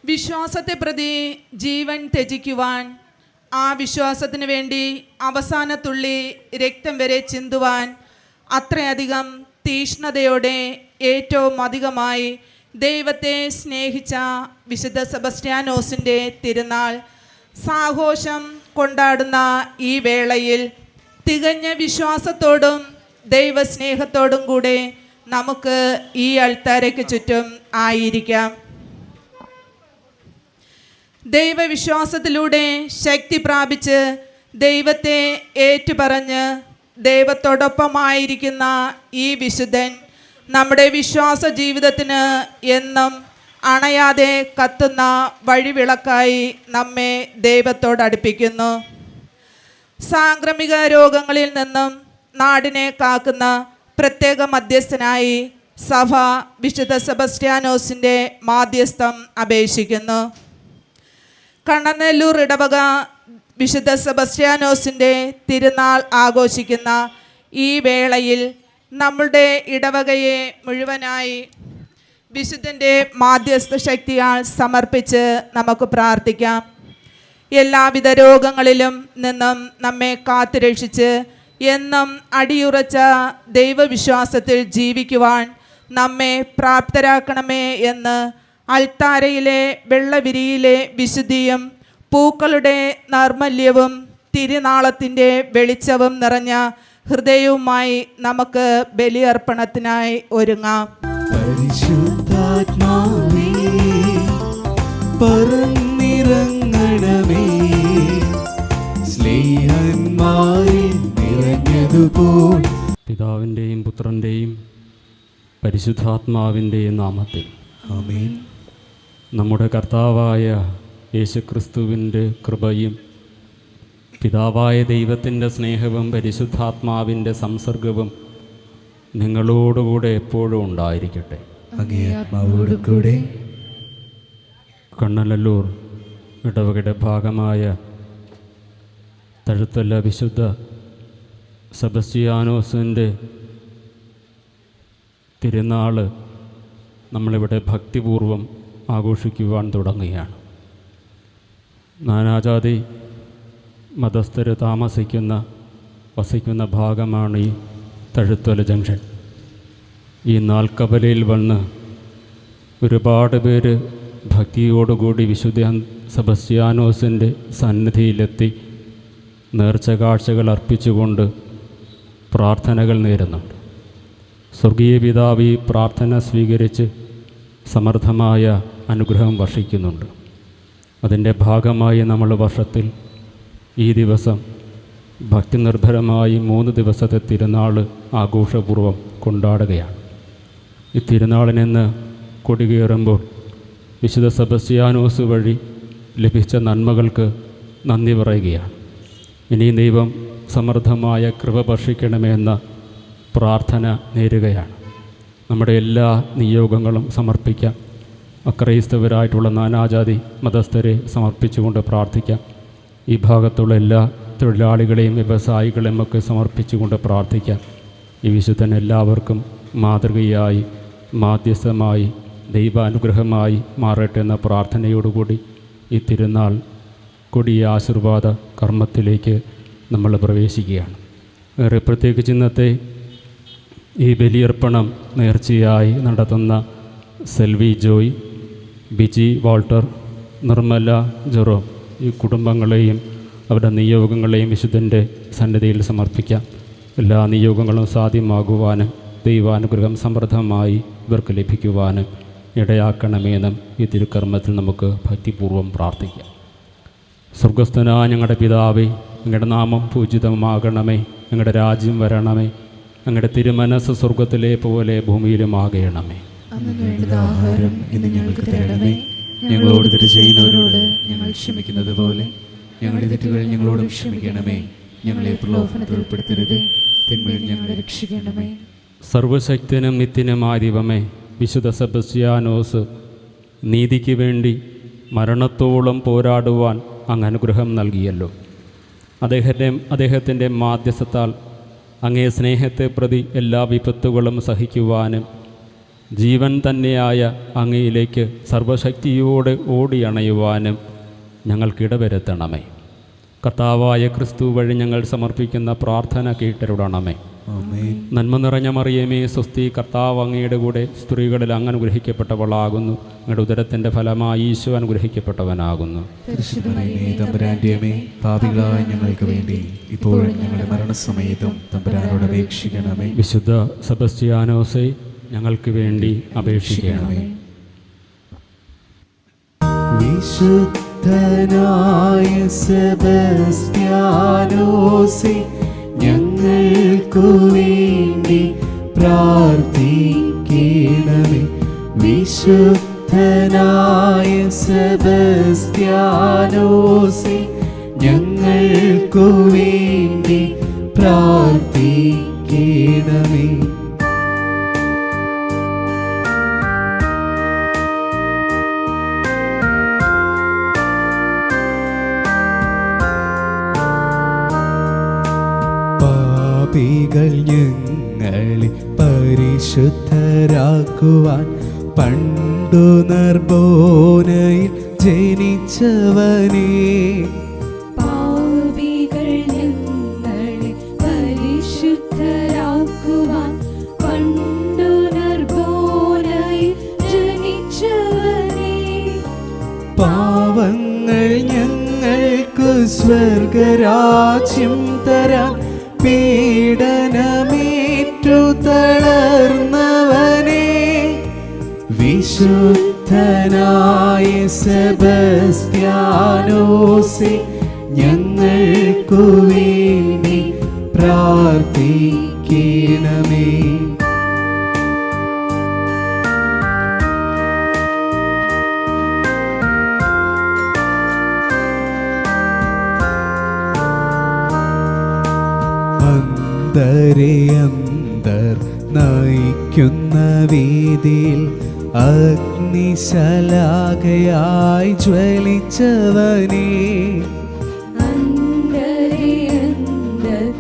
വിശ്വാസത്തെ പ്രതി ജീവൻ ത്യജിക്കുവാൻ, ആ വിശ്വാസത്തിന് വേണ്ടി അവസാനത്തുള്ളി രക്തം വരെ ചിന്തുവാൻ അത്രയധികം തീഷ്ണതയോടെ ഏറ്റവും അധികമായി ദൈവത്തെ സ്നേഹിച്ച വിശുദ്ധ സെബസ്ത്യാനോസിൻ്റെ തിരുനാൾ സാഘോഷം കൊണ്ടാടുന്ന ഈ വേളയിൽ തികഞ്ഞ വിശ്വാസത്തോടും ദൈവസ്നേഹത്തോടും കൂടെ നമുക്ക് ഈ അൾത്താരയ്ക്ക് ചുറ്റും ആയിരിക്കാം. ദൈവവിശ്വാസത്തിലൂടെ ശക്തി പ്രാപിച്ച് ദൈവത്തെ ഏറ്റുപറഞ്ഞ് ദൈവത്തോടൊപ്പമായിരിക്കുന്ന ഈ വിശുദ്ധൻ നമ്മുടെ വിശ്വാസ ജീവിതത്തിന് എന്നും അണയാതെ കത്തുന്ന വഴിവിളക്കായി നമ്മെ ദൈവത്തോടടുപ്പിക്കുന്നു. സാംക്രമിക രോഗങ്ങളിൽ നിന്നും നാടിനെ കാക്കുന്ന പ്രത്യേക മധ്യസ്ഥനായി സഭ വിശുദ്ധ സെബസ്ത്യാനോസിൻ്റെ മാധ്യസ്ഥം അപേക്ഷിക്കുന്നു. കണ്ണനെല്ലൂർ ഇടവക വിശുദ്ധ സെബസ്ത്യാനോസിൻ്റെ തിരുനാൾ ആഘോഷിക്കുന്ന ഈ വേളയിൽ നമ്മളുടെ ഇടവകയെ മുഴുവനായി വിശുദ്ധൻ്റെ മാധ്യസ്ഥ ശക്തിയാൽ സമർപ്പിച്ച് നമുക്ക് പ്രാർത്ഥിക്കാം. എല്ലാവിധ രോഗങ്ങളിലും നിന്നും നമ്മെ കാത്തുരക്ഷിച്ച് എന്നും അടിയുറച്ച ദൈവവിശ്വാസത്തിൽ ജീവിക്കുവാൻ നമ്മെ പ്രാപ്തരാക്കണമേ എന്ന് അൾത്താരയിലെ വെള്ളവിരിയിലെ വിശുദ്ധിയും പൂക്കളുടെ നർമ്മല്യവും തിരുനാളത്തിൻ്റെ വെളിച്ചവും നിറഞ്ഞ ഹൃദയവുമായി നമുക്ക് ബലിയർപ്പണത്തിനായി ഒരുങ്ങാം. പരിശുദ്ധാത്മാവേ പറന്നിറങ്ങണമേ, സ്നേഹന്മാരിൽ നിറഞ്ഞതുപോൽ. പിതാവിൻ്റെയും പുത്രൻ്റെയും പരിശുദ്ധാത്മാവിൻ്റെയും നാമത്തിൽ ആമേൻ. നമ്മുടെ കർത്താവായ യേശുക്രിസ്തുവിൻ്റെ കൃപയും പിതാവായ ദൈവത്തിൻ്റെ സ്നേഹവും പരിശുദ്ധാത്മാവിൻ്റെ സംസർഗവും നിങ്ങളോടുകൂടെ എപ്പോഴും ഉണ്ടായിരിക്കട്ടെ. അങ്ങേ ആത്മാവോടുകൂടെ. കണ്ണനല്ലൂർ ഇടവകയുടെ ഭാഗമായ തഴുത്തല വിശുദ്ധ സെബസ്ത്യാനോസിൻ്റെ തിരുനാൾ നമ്മളിവിടെ ഭക്തിപൂർവം ആഘോഷിക്കുവാൻ തുടങ്ങുകയാണ്. നാനാജാതി മതസ്ഥർ വസിക്കുന്ന ഭാഗമാണ് ഈ തഴുത്തല ജംഗ്ഷൻ. ഈ നാൽക്കവലയിൽ വന്ന് ഒരുപാട് പേര് ഭക്തിയോടുകൂടി വിശുദ്ധ സെബസ്ത്യാനോസിൻ്റെ സന്നിധിയിലെത്തി നേർച്ച കാഴ്ചകൾ അർപ്പിച്ചുകൊണ്ട് പ്രാർത്ഥനകൾ നേരുന്നുണ്ട്. സ്വർഗീയ പിതാവ് ഈ പ്രാർത്ഥന സ്വീകരിച്ച് സമൃദ്ധമായ അനുഗ്രഹം വർഷിക്കുന്നുണ്ട്. അതിൻ്റെ ഭാഗമായി നമ്മൾ വർഷത്തിൽ ഈ ദിവസം ഭക്തി നിർഭരമായി 3 ദിവസത്തെ തിരുനാൾ ആഘോഷപൂർവ്വം കൊണ്ടാടുകയാണ്. ഈ തിരുനാളിനെന്ന് കൊടികയറുമ്പോൾ വിശുദ്ധ സെബസ്ത്യാനോസ് വഴി ലഭിച്ച നന്മകൾക്ക് നന്ദി പറയുകയാണ്. ഇനി ദൈവം സമൃദ്ധമായ കൃപ വർഷിക്കണമെന്ന പ്രാർത്ഥന നേരുകയാണ്. നമ്മുടെ എല്ലാ നിയോഗങ്ങളും സമർപ്പിക്കാം. അക്രൈസ്തവരായിട്ടുള്ള നാനാജാതി മതസ്ഥരെ സമർപ്പിച്ചുകൊണ്ട് പ്രാർത്ഥിക്കാം. ഈ ഭാഗത്തുള്ള എല്ലാ തൊഴിലാളികളെയും വ്യവസായികളെയും ഒക്കെ സമർപ്പിച്ചുകൊണ്ട് പ്രാർത്ഥിക്കാം. ഈ വിശുദ്ധൻ എല്ലാവർക്കും മാതൃകയായി മാധ്യസ്ഥമായി ദൈവാനുഗ്രഹമായി മാറട്ടെ എന്ന പ്രാർത്ഥനയോടുകൂടി ഈ തിരുനാൾ കൊടിയ ആശീർവാദ കർമ്മത്തിലേക്ക് നമ്മൾ പ്രവേശിക്കുകയാണ്. ഏറെ പ്രത്യേകിച്ച് ഇന്നത്തെ ഈ ബലിയർപ്പണം നേർച്ചയായി നടത്തുന്ന സെൽവി ജോയ്, ബിജി വാൾട്ടർ, നിർമ്മല ജെറോം ഈ കുടുംബങ്ങളെയും അവരുടെ നിയോഗങ്ങളെയും വിശുദ്ധൻ്റെ സന്നിധിയിൽ സമർപ്പിക്കാം. എല്ലാ നിയോഗങ്ങളും സാധ്യമാകുവാനും ദൈവാനുഗ്രഹം സമൃദ്ധമായി ഇവർക്ക് ലഭിക്കുവാനും ഇടയാക്കണമെന്നും ഈ തിരുക്കർമ്മത്തിൽ നമുക്ക് ഭക്തിപൂർവ്വം പ്രാർത്ഥിക്കാം. സ്വർഗസ്ഥനായ ഞങ്ങളുടെ പിതാവേ, ഞങ്ങളുടെ നാമം പൂജിതമാകണമേ, ഞങ്ങളുടെ രാജ്യം വരണമേ, ഞങ്ങളുടെ തിരുമനസ് സ്വർഗത്തിലെ പോലെ ഭൂമിയിലുമാകണമേ. ആഹാരം ഇന്ന് ഞങ്ങൾക്ക് തരണമേ. ഞങ്ങളോട് തെറ്റ് ചെയ്യുന്നവരോട് ഞങ്ങൾ ക്ഷമിക്കുന്നത് പോലെ ഞങ്ങളുടെ തെറ്റുകൾ ഞങ്ങളോടും ക്ഷമിക്കണമേ. ഞങ്ങളെ പ്രലോഭനത്തിൽ ഉൾപ്പെടുത്തരുത്, തിന്മയിൽ ഞങ്ങളെ രക്ഷിക്കണമേ. സർവശക്തനും നിത്യനുമായ ദൈവമേ, വിശുദ്ധ സെബസ്ത്യാനോസ് നീതിക്ക് വേണ്ടി മരണത്തോളം പോരാടുവാൻ അങ്ങ് അനുഗ്രഹം നൽകിയല്ലോ. അദ്ദേഹത്തിൻ്റെ മാധ്യസ്ഥത്താൽ അങ്ങേ സ്നേഹത്തെ പ്രതി എല്ലാ വിപത്തുകളും സഹിക്കുവാനും ജീവൻ തന്നെയായ അങ്ങയിലേക്ക് സർവശക്തിയോടെ ഓടിയണയുവാനും ഞങ്ങൾക്കിടവരുത്തണമേ. കർത്താവായ ക്രിസ്തു വഴി ഞങ്ങൾ സമർപ്പിക്കുന്ന പ്രാർത്ഥന കേട്ടരുടണമേ. ആമേൻ. നന്മ നിറഞ്ഞ മറിയമേ സ്വസ്തി, കർത്താവ് അങ്ങയുടെ കൂടെ സ്ത്രീകളിൽ അങ്ങ് അനുഗ്രഹിക്കപ്പെട്ടവളാകുന്നു. അങ്ങയുടെ ഉദരത്തിൻ്റെ ഫലമായി ഈശോ അനുഗ്രഹിക്കപ്പെട്ടവനാകുന്നു. പരിശുദ്ധ മറിയമേ, തമ്പുരാന്റെ അമ്മേ, പാപികളായ ഞങ്ങൾക്ക് വേണ്ടി ഇപ്പോഴും ഞങ്ങളുടെ മരണസമയത്തും തമ്പുരാനോട് അപേക്ഷിക്കണമേ. വിശുദ്ധ സെബസ്ത്യാനോസേ, ഞങ്ങൾക്ക് വേണ്ടി അപേക്ഷിക്കണമേ. വിശുദ്ധനായ സെബസ്ത്യാനോസേ, ഞങ്ങൾക്കു വേണ്ടി പ്രാർത്ഥിക്കണമേ. വിശുദ്ധനായ സെബസ്ത്യാനോസേ, ഞങ്ങൾക്കു വേണ്ടി പ്രാർത്ഥിക്കണമേ. പാപികൾ ഞങ്ങളെ പരിശുദ്ധരാക്കുവാൻ പണ്ടു നർബോനയിൽ ജനിച്ചവനേ, പാപികൾ ഞങ്ങളെ പരിശുദ്ധരാക്കുവാൻ പണ്ടു നർബോനയിൽ ജനിച്ചവനേ, പാവങ്ങൾ ഞങ്ങൾക്ക് സ്വർഗരാജ്യം തരാൻ പീഡനമേറ്റു തളർന്നവനേ, വിശുദ്ധനായ സെബസ്ത്യാനോസേ, ഞങ്ങൾക്കു വേണ്ടി പ്രാർത്ഥിക്കണമേ. അന്തർ നയിക്കുന്ന വീതിയിൽ അഗ്നിശലാഖയായി ജ്വലിച്ചവനേ, അന്തരയന്തർ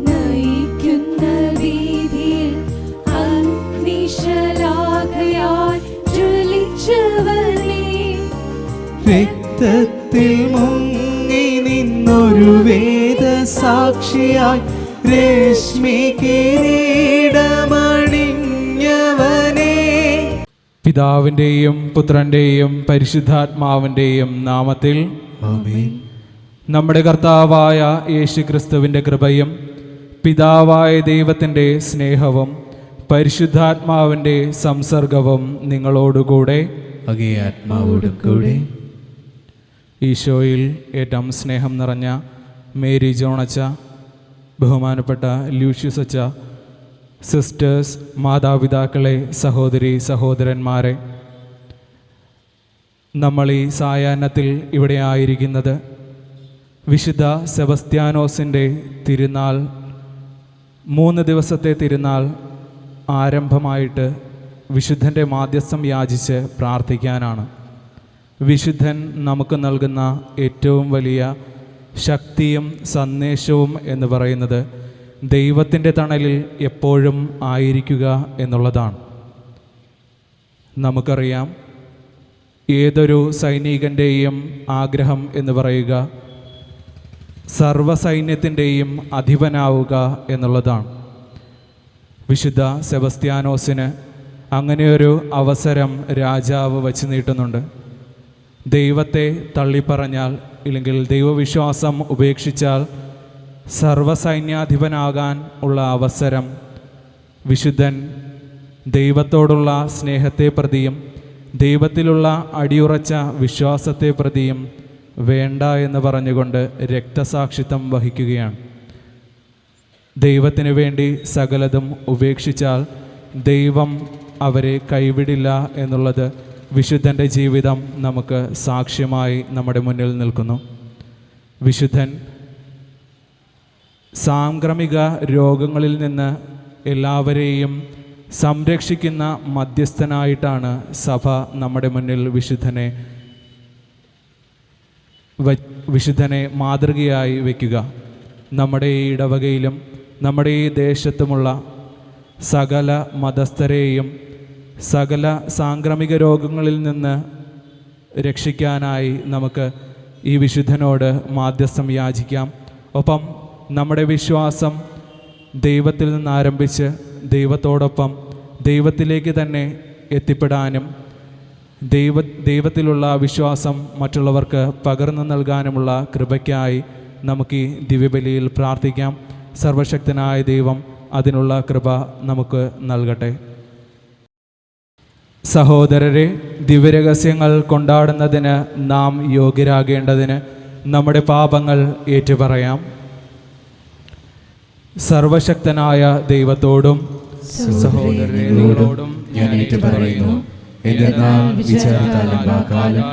നയിക്കുന്ന വീതിയിൽ അഗ്നിശലാഖയായി ജ്വലിച്ചവനേ, രക്തത്തിൽ മുങ്ങി നിന്നൊരു വേദസാക്ഷിയായി രശ്മി കിരീടമണിഞ്ഞവനേ. പിതാവിൻ്റെയും പുത്രൻ്റെയും പരിശുദ്ധാത്മാവിൻ്റെയും നാമത്തിൽ ആമേൻ. നമ്മുടെ കർത്താവായ യേശുക്രിസ്തുവിൻ്റെ കൃപയും പിതാവായ ദൈവത്തിൻ്റെ സ്നേഹവും പരിശുദ്ധാത്മാവിൻ്റെ സംസർഗവും നിങ്ങളോടുകൂടെ അങ്ങേ ആത്മാവോടും കൂടെ. ഈശോയിൽ ഏറ്റവും സ്നേഹം നിറഞ്ഞ മേരി ജോണച്ച, ബഹുമാനപ്പെട്ട ലൂഷ്യസ് അച്ച, സിസ്റ്റേഴ്സ്, മാതാപിതാക്കളെ, സഹോദരി സഹോദരന്മാരെ, നമ്മൾ ഈ സായാഹ്നത്തിൽ ഇവിടെ ആയിരിക്കുന്നത് വിശുദ്ധ സെബസ്ത്യാനോസിൻ്റെ തിരുനാൾ, 3 ദിവസത്തെ തിരുനാൾ ആരംഭമായിട്ട് വിശുദ്ധൻ്റെ മാധ്യസ്ഥം യാചിച്ച് പ്രാർത്ഥിക്കാനാണ്. വിശുദ്ധൻ നമുക്ക് നൽകുന്ന ഏറ്റവും വലിയ ശക്തിയും സന്ദേശവും എന്ന് പറയുന്നത് ദൈവത്തിൻ്റെ തണലിൽ എപ്പോഴും ആയിരിക്കുക എന്നുള്ളതാണ്. നമുക്കറിയാം, ഏതൊരു സൈനികൻ്റെയും ആഗ്രഹം എന്ന് പറയുക സർവ്വസൈന്യത്തിൻ്റെയും അധിപനാവുക എന്നുള്ളതാണ്. വിശുദ്ധ സെബസ്ത്യാനോസിന് അങ്ങനെയൊരു അവസരം രാജാവ് വച്ച് നീട്ടുന്നുണ്ട്. ദൈവത്തെ തള്ളിപ്പറഞ്ഞാൽ, ഇല്ലെങ്കിൽ ദൈവവിശ്വാസം ഉപേക്ഷിച്ചാൽ സർവ്വസൈന്യാധിപനാകാൻ ഉള്ള അവസരം വിശുദ്ധൻ ദൈവത്തോടുള്ള സ്നേഹത്തെ പ്രതിയും ദൈവത്തിലുള്ള അടിയുറച്ച വിശ്വാസത്തെ പ്രതിയും വേണ്ട എന്ന് പറഞ്ഞുകൊണ്ട് രക്തസാക്ഷിത്വം വഹിക്കുകയാണ്. ദൈവത്തിന് വേണ്ടി സകലതും ഉപേക്ഷിച്ചാൽ ദൈവം അവരെ കൈവിടില്ല എന്നുള്ളത് വിശുദ്ധൻ്റെ ജീവിതം നമുക്ക് സാക്ഷ്യമായി നമ്മുടെ മുന്നിൽ നിൽക്കുന്നു. വിശുദ്ധൻ സാംക്രമിക രോഗങ്ങളിൽ നിന്ന് എല്ലാവരെയും സംരക്ഷിക്കുന്ന മധ്യസ്ഥനായിട്ടാണ് സഭ നമ്മുടെ മുന്നിൽ വിശുദ്ധനെ മാതൃകയായി വയ്ക്കുക. നമ്മുടെ ഈ ഇടവകയിലും നമ്മുടെ ഈ ദേശത്തുമുള്ള സകല മതസ്ഥരെയും സകല സാംക്രമിക രോഗങ്ങളിൽ നിന്ന് രക്ഷിക്കാനായി നമുക്ക് ഈ വിശുദ്ധനോട് മാധ്യസ്ഥം യാചിക്കാം. ഒപ്പം നമ്മുടെ വിശ്വാസം ദൈവത്തിൽ നിന്ന് ആരംഭിച്ച് ദൈവത്തോടൊപ്പം ദൈവത്തിലേക്ക് തന്നെ എത്തിപ്പെടാനും ദൈവത്തിലുള്ള വിശ്വാസം മറ്റുള്ളവർക്ക് പകർന്നു നൽകാനുമുള്ള കൃപയ്ക്കായി നമുക്ക് ഈ ദിവ്യബലിയിൽ പ്രാർത്ഥിക്കാം. സർവശക്തനായ ദൈവം അതിനുള്ള കൃപ നമുക്ക് നൽകട്ടെ. സഹോദരരെ, ദിവ്യരഹസ്യങ്ങൾ കൊണ്ടാടുന്നതിന് നാം യോഗ്യരാകേണ്ടതിന് നമ്മുടെ പാപങ്ങൾ ഏറ്റുപറയാം. സർവശക്തനായ ദൈവത്തോടും സഹോദരരെ നിങ്ങളോടും ഞാൻ ഏറ്റുപറയുന്നു, എന്തെന്നാൽ വിചാരത്താലും വാക്കാലും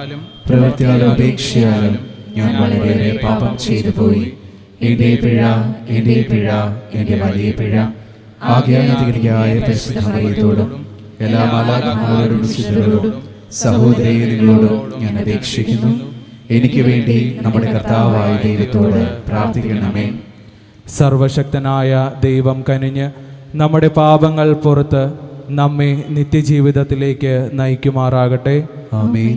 പ്രവൃത്തിയാലും അപേക്ഷയാലും ഞാൻ വളരെയേറെ പാപം ചെയ്തു പോയി. എൻ്റെ പിഴ, എൻ്റെ വലിയ പിഴ. ആകയാൽ നിത്യകന്യകയായ പരിശുദ്ധ മറിയത്തോടും എല്ലാ മാലാഖമാരോടും വിശുദ്ധരോടും സഹോദരികളോടും ഞാൻ അപേക്ഷിക്കുന്നു, എനിക്ക് വേണ്ടി നമ്മുടെ കർത്താവായ ദൈവത്തോട് പ്രാർത്ഥിക്കണമേ. സർവശക്തനായ ദൈവം കനിഞ്ഞ് നമ്മുടെ പാപങ്ങൾ പുറത്ത് നമ്മെ നിത്യജീവിതത്തിലേക്ക് നയിക്കുമാറാകട്ടെ. ആമേൻ.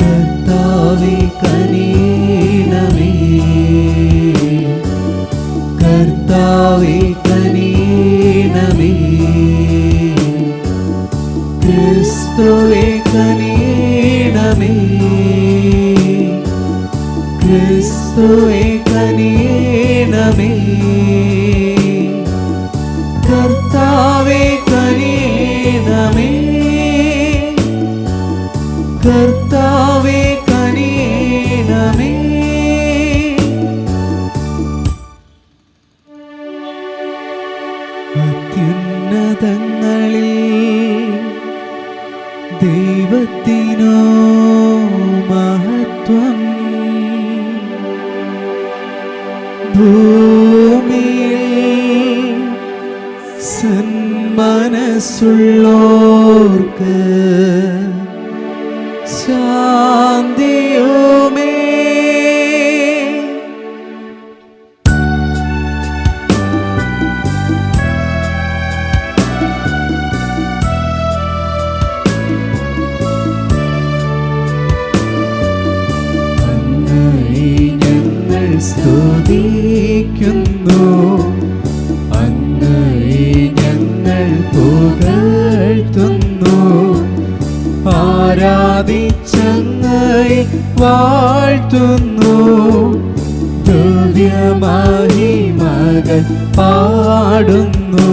കർത്താവേ കനിയണമേ, കർത്താവേ കനിയണമേ, ക്രിസ്തുവേ കനിയണമേ, ക്രിസ്തുവേ കനിയണമേ, കർത്താവേ കനിയണമേ, കർത്താവേ കനിയണമേ. അത്യുന്നതങ്ങളിൽ ദൈവത്തിനോ മഹത്വം, ഭൂമിയിൽ സന്മനസ്സുള്ളോർക്ക് ശാന്തിയുമേ. അങ്ങയെ ഞങ്ങൾ സ്തുതിക്കുന്നു, അങ്ങയെ ഞങ്ങൾ പുകഴ്ത്തുന്നു, ആരാധിച്ചങ്ങയെ വാഴ്ത്തുന്നു, ദിവ്യമഹിമകൾ പാടുന്നു,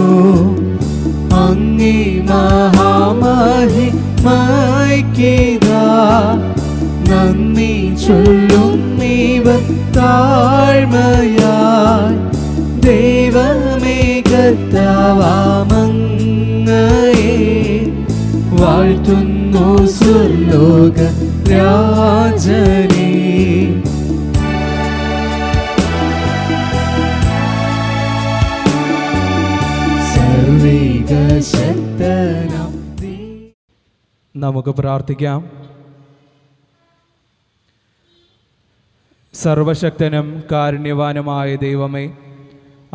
അങ്ങേ മഹാമഹിമയ്ക്കിതാ നന്ദി ചൊല്ലുന്നീവർ താഴ്മയായി. ദൈവമേ കർത്താവാമങ്ങയെ വാഴ്ത്തുന്നു സ്വർലോക രാജനേ. സർവ്വേക ശക്തനാം നമുക്ക് പ്രാർത്ഥിക്കാം. സർവശക്തനും കാരുണ്യവാനുമായ ദൈവമേ,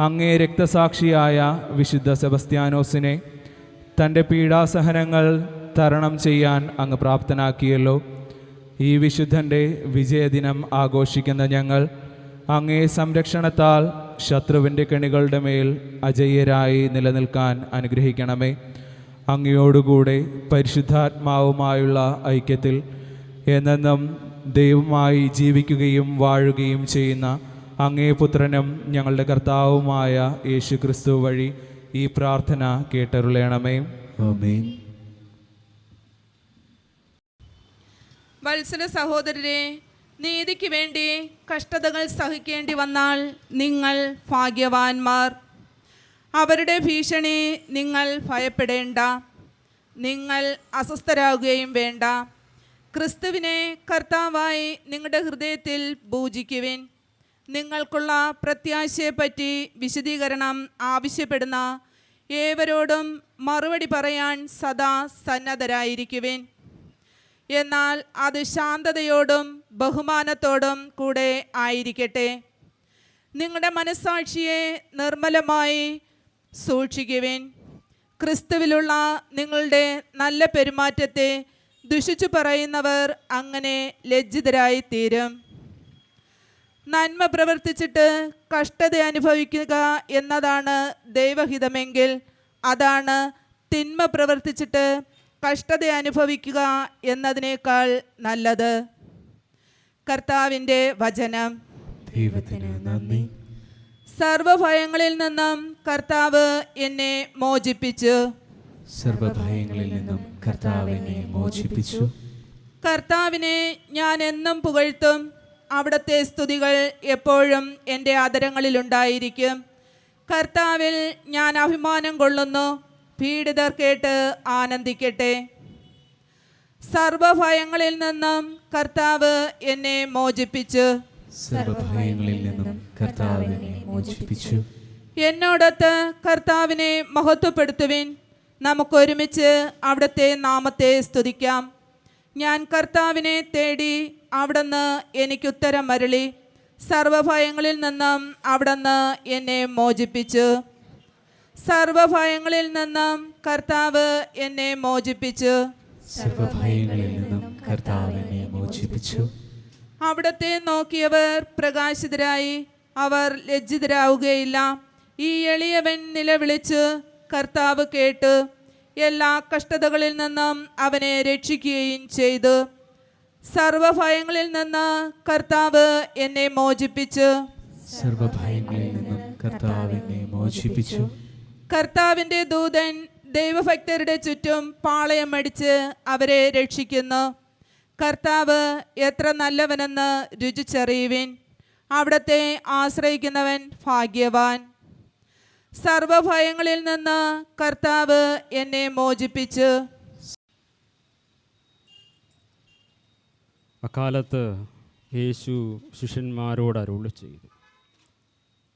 അങ്ങേ രക്തസാക്ഷിയായ വിശുദ്ധ സെബസ്ത്യാനോസിനെ തൻ്റെ പീഡാസഹനങ്ങൾ തരണം ചെയ്യാൻ അങ്ങ് പ്രാപ്തനാക്കിയല്ലോ. ഈ വിശുദ്ധൻ്റെ വിജയദിനം ആഘോഷിക്കുന്ന ഞങ്ങൾ അങ്ങേ സംരക്ഷണത്താൽ ശത്രുവിൻ്റെ കെണികളുടെ മേൽ അജയ്യരായി നിലനിൽക്കാൻ അനുഗ്രഹിക്കണമേ. അങ്ങയോടുകൂടെ പരിശുദ്ധാത്മാവുമായുള്ള ഐക്യത്തിൽ എന്നെന്നും ദൈവമായി ജീവിക്കുകയും വാഴുകയും ചെയ്യുന്ന അങ്ങേ പുത്രനും ഞങ്ങളുടെ കർത്താവുമായ യേശു ക്രിസ്തു വഴി ഈ പ്രാർത്ഥന കേട്ടരുളയണമേ. ആമേൻ. വത്സല സഹോദരരെ, നീതിക്ക് വേണ്ടി കഷ്ടതകൾ സഹിക്കേണ്ടി വന്നാൽ നിങ്ങൾ ഭാഗ്യവാന്മാർ. അവരുടെ ഭീഷണി നിങ്ങൾ ഭയപ്പെടേണ്ട, നിങ്ങൾ അസ്വസ്ഥരാകുകയും വേണ്ട. ക്രിസ്തുവിനെ കർത്താവായി നിങ്ങളുടെ ഹൃദയത്തിൽ പൂജിക്കുവിൻ. നിങ്ങൾക്കുള്ള പ്രത്യാശയെപ്പറ്റി വിശദീകരണം ആവശ്യപ്പെടുന്ന ഏവരോടും മറുപടി പറയാൻ സദാ സന്നദ്ധരായിരിക്കുവിൻ. എന്നാൽ അത് ശാന്തതയോടും ബഹുമാനത്തോടും കൂടെ ആയിരിക്കട്ടെ. നിങ്ങളുടെ മനസ്സാക്ഷിയെ നിർമ്മലമായി സൂക്ഷിക്കുവിൻ. ക്രിസ്തുവിലുള്ള നിങ്ങളുടെ നല്ല പെരുമാറ്റത്തെ ദുഷിച്ചു പറയുന്നവർ അങ്ങനെ ലജ്ജിതരായി തീരും. നന്മ പ്രവർത്തിച്ചിട്ട് കഷ്ടത അനുഭവിക്കുക എന്നതാണ് ദൈവഹിതമെങ്കിൽ അതാണ് തിന്മ പ്രവർത്തിച്ചിട്ട് കഷ്ടത അനുഭവിക്കുക എന്നതിനേക്കാൾ നല്ലത്. കർത്താവിൻ്റെ വചനം. ദൈവത്തിന് നന്ദി. സർവഭയങ്ങളിൽ നിന്നും കർത്താവ് എന്നെ മോചിപ്പിച്ചു. സർവഭയങ്ങളിൽ നിന്നും കർത്താവ് എന്നെ മോചിപ്പിച്ചു. കർത്താവിനെ ഞാൻ എന്നും പുകഴ്ത്തും. അവിടുത്തെ സ്തുതികൾ എപ്പോഴും എൻ്റെ ആദരങ്ങളിലുണ്ടായിരിക്കും. കർത്താവിൽ ഞാൻ അഭിമാനം കൊള്ളുന്നു. പീഡിതർ കേട്ട് ആനന്ദിക്കട്ടെ. സർവഭയങ്ങളിൽ നിന്നും കർത്താവ് എന്നെ മോചിപ്പിച്ചു. സർവഭയങ്ങളിൽ നിന്നും കർത്താവ് എന്നെ മോചിപ്പിച്ചു. എന്നോടൊത്ത് കർത്താവിനെ മഹത്വപ്പെടുത്തുവിൻ. നമുക്കൊരുമിച്ച് അവിടുത്തെ നാമത്തെ സ്തുതിക്കാം. ഞാൻ കർത്താവിനെ തേടി, അവിടുന്ന് എനിക്കുത്തരം അരുളി. സർവഭയങ്ങളിൽ നിന്നും അവിടുന്ന് എന്നെ മോചിപ്പിച്ചു. സർവഭയങ്ങളിൽ നിന്നും കർത്താവ് എന്നെ മോചിപ്പിച്ചു. സർവഭയങ്ങളിൽ നിന്നും കർത്താവ് എന്നെ മോചിപ്പിച്ചു. അവിടുത്തെ നോക്കിയവർ പ്രകാശിതരായി, അവർ ലജ്ജിതരാവുകയില്ല. ഈ എളിയവൻ നിലവിളിച്ച് കർത്താവ് കേട്ടു എല്ലാ കഷ്ടതകളിൽ നിന്നും അവനെ രക്ഷിക്കുകയും ചെയ്തു. സർവഭയങ്ങളിൽ നിന്ന് കർത്താവ് എന്നെ മോചിപ്പിച്ചു. സർവഭയങ്ങളിൽ നിന്നും കർത്താവ് എന്നെ മോചിപ്പിച്ചു. കർത്താവിൻ്റെ ദൂതൻ ദൈവഭക്തരുടെ ചുറ്റും പാളയമടിച്ച് അവരെ രക്ഷിക്കുന്നു. കർത്താവ് എത്ര നല്ലവനെന്ന് രുചിച്ചറിയുവിൻ. അവിടുത്തെ ആശ്രയിക്കുന്നവൻ ഭാഗ്യവാൻ. സർവഭയങ്ങളിൽ നിന്ന് കർത്താവ് എന്നെ മോചിപ്പിച്ചു. അക്കാലത്ത് യേശു ശിഷ്യന്മാരോട് അരുളി ചെയ്തു,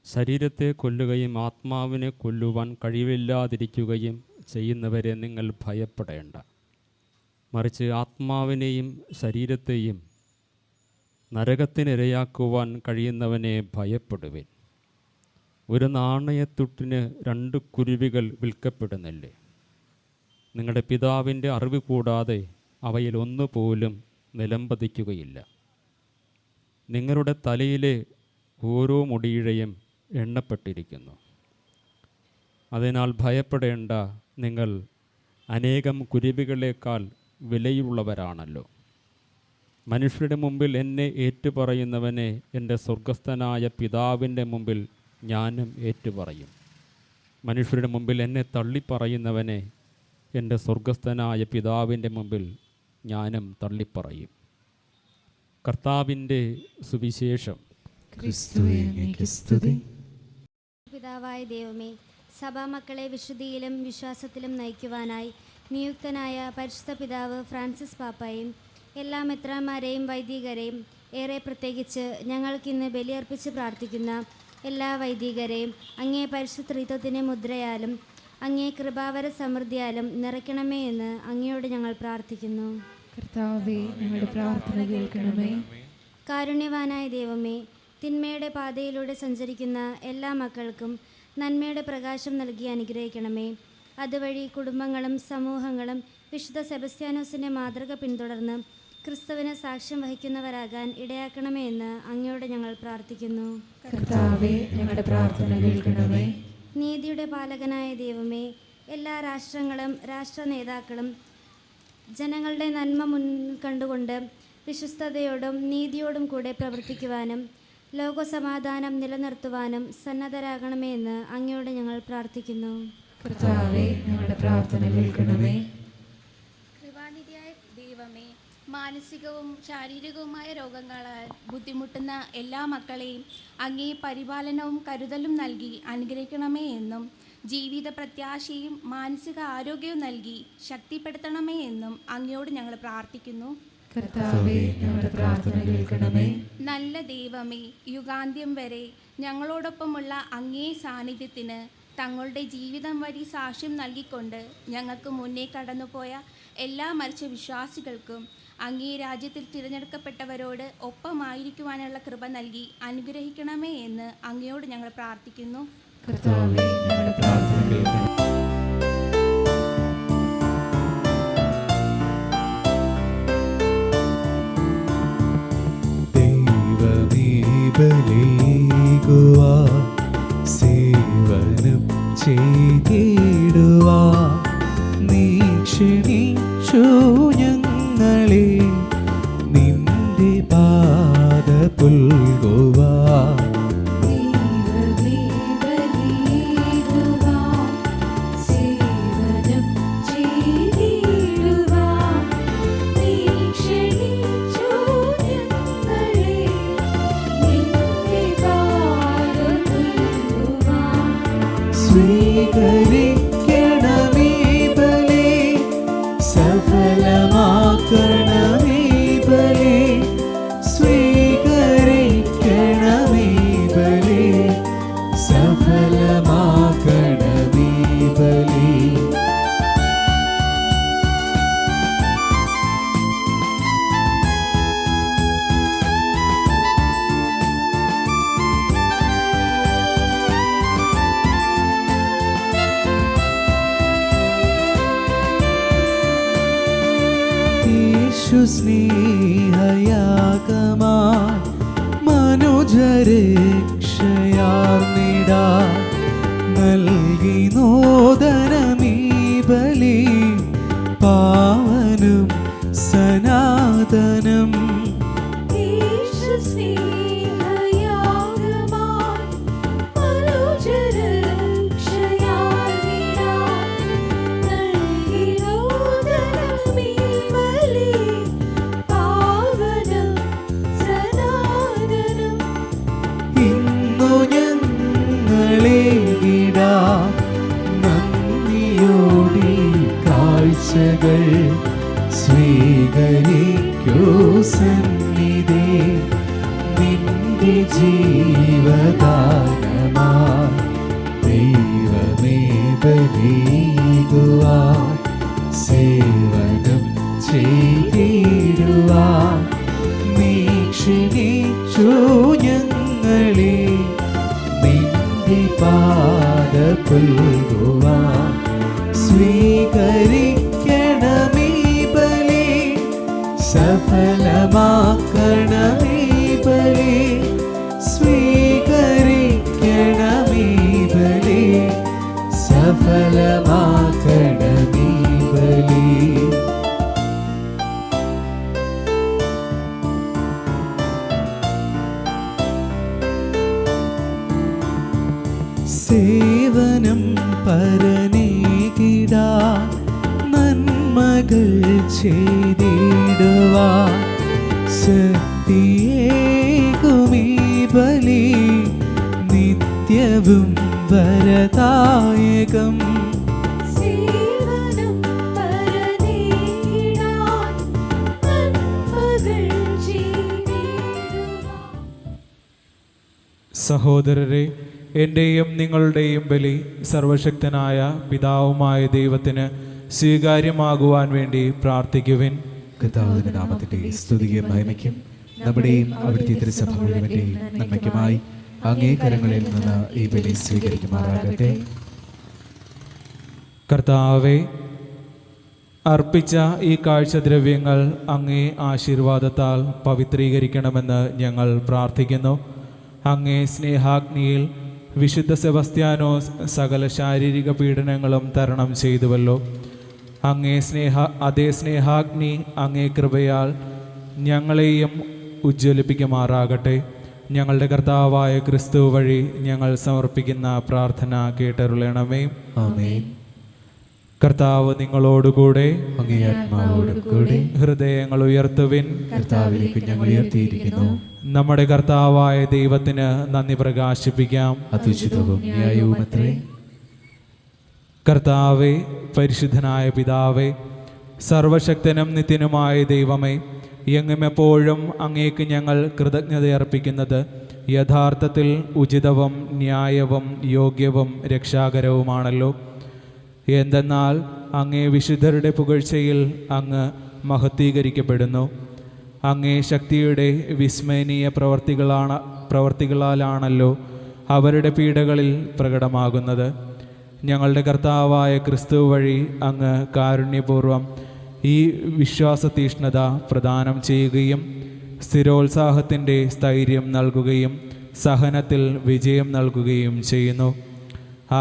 ശരീരത്തെ കൊല്ലുകയും ആത്മാവിനെ കൊല്ലുവാൻ കഴിവില്ലാതിരിക്കുകയും ചെയ്യുന്നവരെ നിങ്ങൾ ഭയപ്പെടേണ്ട. മറിച്ച് ആത്മാവിനെയും ശരീരത്തെയും നരകത്തിനിരയാക്കുവാൻ കഴിയുന്നവനെ ഭയപ്പെടുവിൻ. ഒരു നാണയത്തുട്ടിന് 2 കുരുവികൾ വിൽക്കപ്പെടുന്നില്ലേ? നിങ്ങളുടെ പിതാവിൻ്റെ അറിവ് കൂടാതെ അവയിൽ ഒന്നുപോലും നിലംപതിക്കുകയില്ല. നിങ്ങളുടെ തലയിലെ ഓരോ മുടിയിഴയും എണ്ണപ്പെട്ടിരിക്കുന്നു. അതിനാൽ ഭയപ്പെടേണ്ട. നിങ്ങൾ അനേകം കുരുവികളേക്കാൾ വിലയുള്ളവരാണല്ലോ. മനുഷ്യരുടെ മുമ്പിൽ എന്നെ ഏറ്റുപറയുന്നവനെ എൻ്റെ സ്വർഗസ്ഥനായ പിതാവിൻ്റെ മുമ്പിൽ ഞാനും ഏറ്റുപറയും. മനുഷ്യരുടെ മുമ്പിൽ എന്നെ തള്ളിപ്പറയുന്നവനെ എൻ്റെ സ്വർഗസ്ഥനായ പിതാവിൻ്റെ മുമ്പിൽ ഞാനും തള്ളിപ്പറയും. കർത്താവിൻ്റെ സുവിശേഷം. ക്രിസ്തുവേ അങ്ങേക്ക് സ്തുതി. പിതാവായ ദൈവമേ, സഭാമക്കളെ വിശുദ്ധിയിലും വിശ്വാസത്തിലും നയിക്കുവാനായി നിയുക്തനായ പരിശുദ്ധ പിതാവ് ഫ്രാൻസിസ് പാപ്പായും എല്ലാ മെത്രാന്മാരെയും വൈദികരെയും, ഏറെ പ്രത്യേകിച്ച് ഞങ്ങൾക്കിന്ന് ബലിയർപ്പിച്ച് പ്രാർത്ഥിക്കുന്ന എല്ലാ വൈദികരെയും അങ്ങേ പരിശുദ്ധ ത്രിത്വത്തിൻ്റെ മുദ്രയാലും അങ്ങേ കൃപാവര സമൃദ്ധിയാലും നിറയ്ക്കണമേ എന്ന് അങ്ങയോട് ഞങ്ങൾ പ്രാർത്ഥിക്കുന്നു. കർത്താവേ, ഞങ്ങളുടെ പ്രാർത്ഥന കേൾക്കണമേ. കാരുണ്യവാനായ ദൈവമേ, തിന്മയുടെ പാതയിലൂടെ സഞ്ചരിക്കുന്ന എല്ലാ മക്കൾക്കും നന്മയുടെ പ്രകാശം നൽകി അനുഗ്രഹിക്കണമേ. അതുവഴി കുടുംബങ്ങളും സമൂഹങ്ങളും വിശുദ്ധ സെബസ്ത്യാനോസിൻ്റെ മാതൃക പിന്തുടർന്ന് ക്രിസ്തുവിന് സാക്ഷ്യം വഹിക്കുന്നവരാകാൻ ഇടയാക്കണമേ എന്ന് അങ്ങയോട് ഞങ്ങൾ പ്രാർത്ഥിക്കുന്നു. കർത്താവേ, ഞങ്ങളുടെ പ്രാർത്ഥന കേൾക്കണമേ. നീതിയുടെ പാലകനായ ദൈവമേ, എല്ലാ രാഷ്ട്രങ്ങളും രാഷ്ട്ര നേതാക്കളും ജനങ്ങളുടെ നന്മ മുൻകണ്ടുകൊണ്ട് വിശ്വസ്തയോടും നീതിയോടും കൂടെ പ്രവർത്തിക്കുവാനും ലോകസമാധാനം നിലനിർത്തുവാനും സന്നദ്ധരാകണമേ എന്ന് അങ്ങയോട് ഞങ്ങൾ പ്രാർത്ഥിക്കുന്നു. കർത്താവേ, ഞങ്ങളുടെ പ്രാർത്ഥന കേൾക്കണമേ. കൃപാനിധിയായ ദൈവമേ, മാനസികവും ശാരീരികവുമായ രോഗങ്ങളാൽ ബുദ്ധിമുട്ടുന്ന എല്ലാ മക്കളെയും അങ്ങേ പരിപാലനവും കരുതലും നൽകി അനുഗ്രഹിക്കണമേ എന്നും ജീവിത പ്രത്യാശയും മാനസിക ആരോഗ്യവും നൽകി ശക്തിപ്പെടുത്തണമേ എന്നും അങ്ങയോട് ഞങ്ങൾ പ്രാർത്ഥിക്കുന്നു. കർത്താവേ, ഞങ്ങളുടെ പ്രാർത്ഥന കേൾക്കണമേ. നല്ല ദൈവമേ, യുഗാന്ത്യം വരെ ഞങ്ങളോടൊപ്പമുള്ള അങ്ങേ സാന്നിധ്യത്തിന് തങ്ങളുടെ ജീവിതം വഴി സാക്ഷ്യം നൽകിക്കൊണ്ട് ഞങ്ങൾക്ക് മുന്നേ കടന്നുപോയ എല്ലാ മരിച്ച വിശ്വാസികൾക്കും അങ്ങേ രാജ്യത്തിൽ തിരഞ്ഞെടുക്കപ്പെട്ടവരോട് ഒപ്പമായിരിക്കുവാനുള്ള കൃപ നൽകി അനുഗ്രഹിക്കണമേ എന്ന് അങ്ങയോട് ഞങ്ങൾ പ്രാർത്ഥിക്കുന്നു. കർത്താവേ, ഞങ്ങളുടെ പ്രാർത്ഥന കേൾക്കണം. ബലികുവാൻ സേവനം ചെയ്തിടുവാൻ നീ ക്ഷണിച്ചു ഞങ്ങളെ നിന്റെ പാദ പുൽകുവാൻ. സ്വീകരിക്കണമേ ബലി, സഫലമാക്കണമേ ബലി, സ്വീകരിക്കണമേ ബലി, സഫലമാക്കണമേ ബലി. സ്നേഹയാഗമായി മനുജരക്ഷയാർന്നിടാൻ നൽകി നോദനമീ ബലി, പാവനം സനാതനം. സ്വീകരിക്കൂ സന്നിധി നിന്റെ ജീവദാനമായി. ദൈവമേ ബലികുവാൻ സേവനം ചെയ്തിടുവാൻ നീ ക്ഷണിച്ചു ഞങ്ങളെ നിന്റെ പാദ പുൽകുവാൻ. സ്വീകരിക്കണമേ ബലി, സഫലമാക്കണമേ ബലി, സ്വീകരിക്കണമേ ബലി, സഫലമാക്കണമേ ബലി. സേവനം പരനീകിടാൻ നന്മകൾ ചെയ്തിടുവാൻ ശക്തിയേകുമീ ബലി, നിത്യവും വരദായകം. സഹോദരരെ, എൻ്റെയും നിങ്ങളുടെയും ബലി സർവശക്തനായ പിതാവുമായ ദൈവത്തിന് സ്വീകാര്യമാകുവാൻ വേണ്ടി പ്രാർത്ഥിക്കുവിൻ. കർത്താവിന്റെ നാമത്തിന്റെ സ്തുതിയും മഹിമയ്ക്കും നമ്മുടെയും അവിടുത്തെ തിരുസഭ മുഴുവന്റെയും നന്മയ്ക്കുമായി അങ്ങേ കരങ്ങളിൽ നിന്ന് ഈ ബലി സ്വീകരിക്കുമാറാകട്ടെ. കർത്താവെ, അർപ്പിച്ച ഈ കാഴ്ചദ്രവ്യങ്ങൾ അങ്ങേ ആശീർവാദത്താൽ പവിത്രീകരിക്കണമെന്ന് ഞങ്ങൾ പ്രാർത്ഥിക്കുന്നു. അങ്ങേ സ്നേഹാഗ്നിയിൽ വിശുദ്ധ സെബസ്ത്യാനോസ് സകല ശാരീരിക പീഡനങ്ങളും തരണം ചെയ്തുവല്ലോ. അതേ സ്നേഹാഗ്നി അങ്ങേ കൃപയാൽ ഞങ്ങളെയും ഉജ്ജ്വലിപ്പിക്കുമാറാകട്ടെ. ഞങ്ങളുടെ കർത്താവായ ക്രിസ്തു വഴി ഞങ്ങൾ സമർപ്പിക്കുന്ന പ്രാർത്ഥന കേട്ടരുളണമേ. ആമേൻ. കർത്താവ് നിങ്ങളോടുകൂടെ, അങ്ങേ ആത്മാവോടുകൂടെ. ഹൃദയങ്ങൾ ഉയർത്തുവിൻ. കർത്താവിലേക്ക് ഞങ്ങൾ ഉയർത്തിയിരിക്കുന്നു. നമ്മുടെ കർത്താവായ ദൈവത്തിന് നന്ദി പ്രകാശിപ്പിക്കാം. അതുചിതവും ന്യായവുമത്രേ. കർത്താവേ, പരിശുദ്ധനായ പിതാവേ, സർവശക്തനും നിത്യനുമായ ദൈവമേ, എങ്ങും എപ്പോഴും അങ്ങേക്ക് ഞങ്ങൾ കൃതജ്ഞതയർപ്പിക്കുന്നത് യഥാർത്ഥത്തിൽ ഉചിതവും ന്യായവും യോഗ്യവും രക്ഷാകരവുമാണല്ലോ. എന്തെന്നാൽ അങ്ങേ വിശുദ്ധരുടെ പുകഴ്ചയിൽ അങ്ങ് മഹത്വീകരിക്കപ്പെടുന്നു. അങ്ങേ ശക്തിയുടെ വിസ്മയനീയ പ്രവർത്തികളാലാണല്ലോ അവരുടെ പീഡകളിൽ പ്രകടമാകുന്നത്. ഞങ്ങളുടെ കർത്താവായ ക്രിസ്തു വഴി അങ്ങ് കാരുണ്യപൂർവം ഈ വിശ്വാസതീഷ്ണത പ്രദാനം ചെയ്യുകയും സ്ഥിരോത്സാഹത്തിൻ്റെ സ്ഥൈര്യം നൽകുകയും സഹനത്തിൽ വിജയം നൽകുകയും ചെയ്യുന്നു.